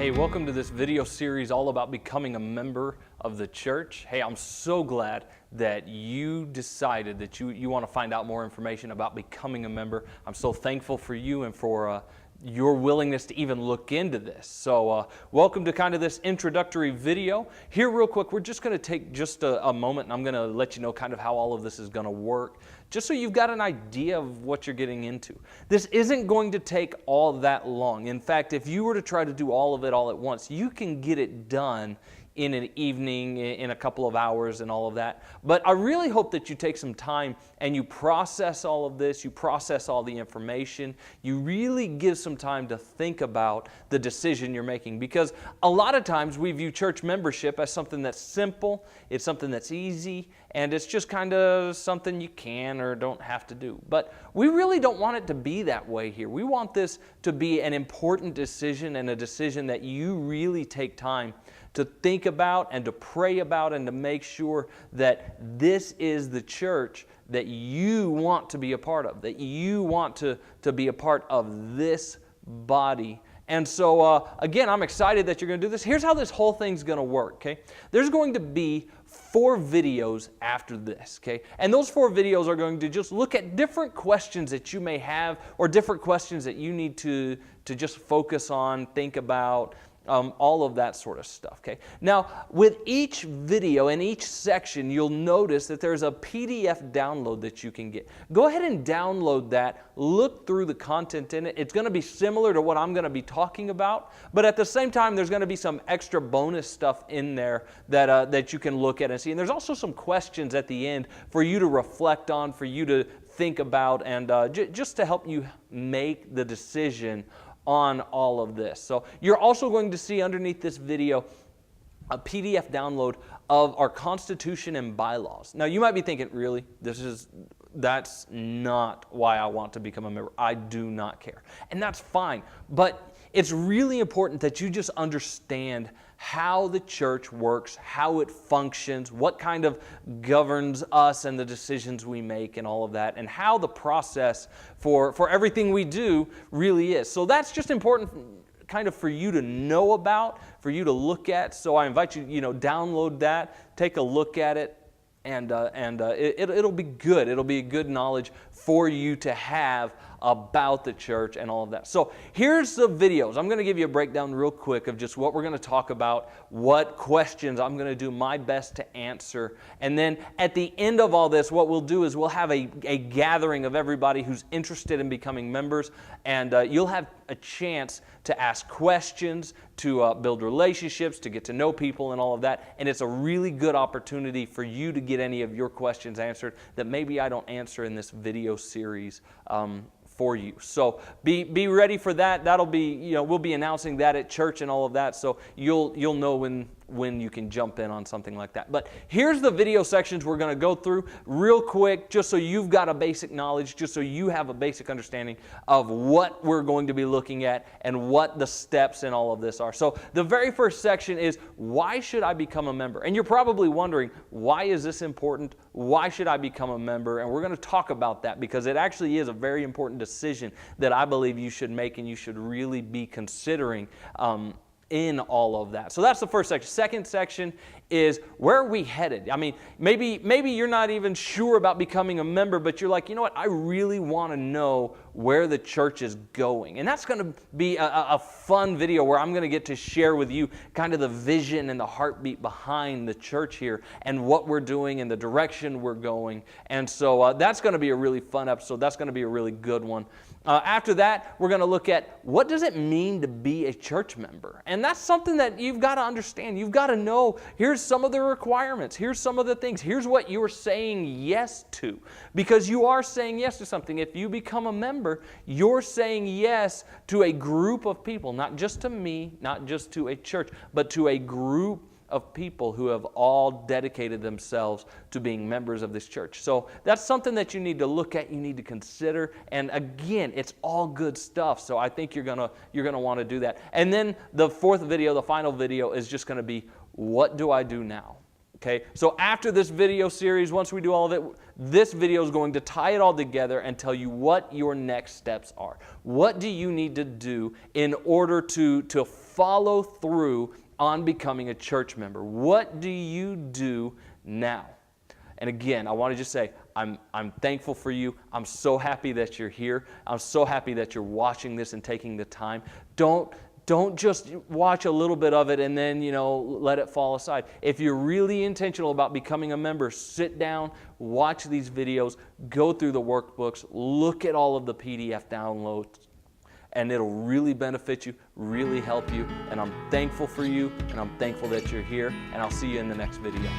Hey, welcome to this video series all about becoming a member of the church. Hey, I'm so glad that you decided that you want to find out more information about becoming a member. I'm so thankful for you and for your willingness to even look into this. So welcome to kind of this introductory video. Here real quick, we're just going to take just a moment and I'm going to let you know kind of how all of this is going to work, just so you've got an idea of what you're getting into. This isn't going to take all that long. In fact, if you were to try to do all of it all at once, you can get it done in an evening, in a couple of hours and all of that. But I really hope that you take some time and you process all of this, you process all the information, you really give some time to think about the decision you're making. Because a lot of times we view church membership as something that's simple, it's something that's easy, and it's just kind of something you can or don't have to do. But we really don't want it to be that way here. We want this to be an important decision and a decision that you really take time to think about and to pray about and to make sure that this is the church that you want to be a part of, that you want to be a part of this body. And so, again, I'm excited that you're going to do this. Here's how this whole thing's going to work, okay? There's going to be 4 videos after this, okay? And those 4 videos are going to just look at different questions that you may have or different questions that you need to just focus on, think about, all of that sort of stuff, okay? Now, with each video and each section, you'll notice that there's a PDF download that you can get. Go ahead and download that, look through the content in it. It's going to be similar to what I'm going to be talking about, but at the same time, there's going to be some extra bonus stuff in there that you can look at and see. And there's also some questions at the end for you to reflect on, for you to think about, and just to help you make the decision on all of this. So you're also going to see underneath this video a PDF download of our Constitution and bylaws. Now you might be thinking, really? That's not why I want to become a member. I do not care. And that's fine. But it's really important that you just understand how the church works, how it functions, what kind of governs us and the decisions we make and all of that, and how the process for everything we do really is. So that's just important kind of for you to know about, for you to look at. So I invite you, download that, take a look at it, and it'll be good. It'll be good knowledge for you to have about the church and all of that. So here's the videos. I'm going to give you a breakdown real quick of just what we're going to talk about, what questions I'm going to do my best to answer. And then at the end of all this, what we'll do is we'll have a gathering of everybody who's interested in becoming members, and you'll have a chance to ask questions, to build relationships, to get to know people and all of that. And it's a really good opportunity for you to get any of your questions answered that maybe I don't answer in this video series for you. So be ready for that. That'll be, we'll be announcing that at church and all of that. So you'll know when you can jump in on something like that. But here's the video sections we're going to go through real quick, just so you've got a basic knowledge, just so you have a basic understanding of what we're going to be looking at and what the steps in all of this are. So the very first section is, why should I become a member? And you're probably wondering, why is this important? Why should I become a member? And we're going to talk about that because it actually is a very important decision that I believe you should make and you should really be considering in all of that. So that's the first section. Second section is, where are we headed? I mean, maybe you're not even sure about becoming a member, but you're like, you know what, I really want to know where the church is going. And that's going to be a fun video where I'm going to get to share with you kind of the vision and the heartbeat behind the church here and what we're doing and the direction we're going. And so that's going to be a really fun episode. That's going to be a really good one. After that, we're going to look at, what does it mean to be a church member? And that's something that you've got to understand. You've got to know, here's some of the requirements. Here's some of the things. Here's what you're saying yes to. Because you are saying yes to something. If you become a member, you're saying yes to a group of people. Not just to me, not just to a church, but to a group of people who have all dedicated themselves to being members of this church. So that's something that you need to look at, you need to consider, and again, it's all good stuff. So I think you're gonna want to do that. And then the fourth video, the final video, is just going to be, what do I do now? Okay, so after this video series, once we do all of it, this video is going to tie it all together and tell you what your next steps are. What do you need to do in order to follow through on becoming a church member? What do you do now? And again, I want to just say, I'm thankful for you. I'm so happy that you're here. I'm so happy that you're watching this and taking the time. Don't just watch a little bit of it and then, let it fall aside. If you're really intentional about becoming a member, sit down, watch these videos, go through the workbooks, look at all of the PDF downloads, and it'll really benefit you, really help you. And I'm thankful for you, and I'm thankful that you're here, and I'll see you in the next video.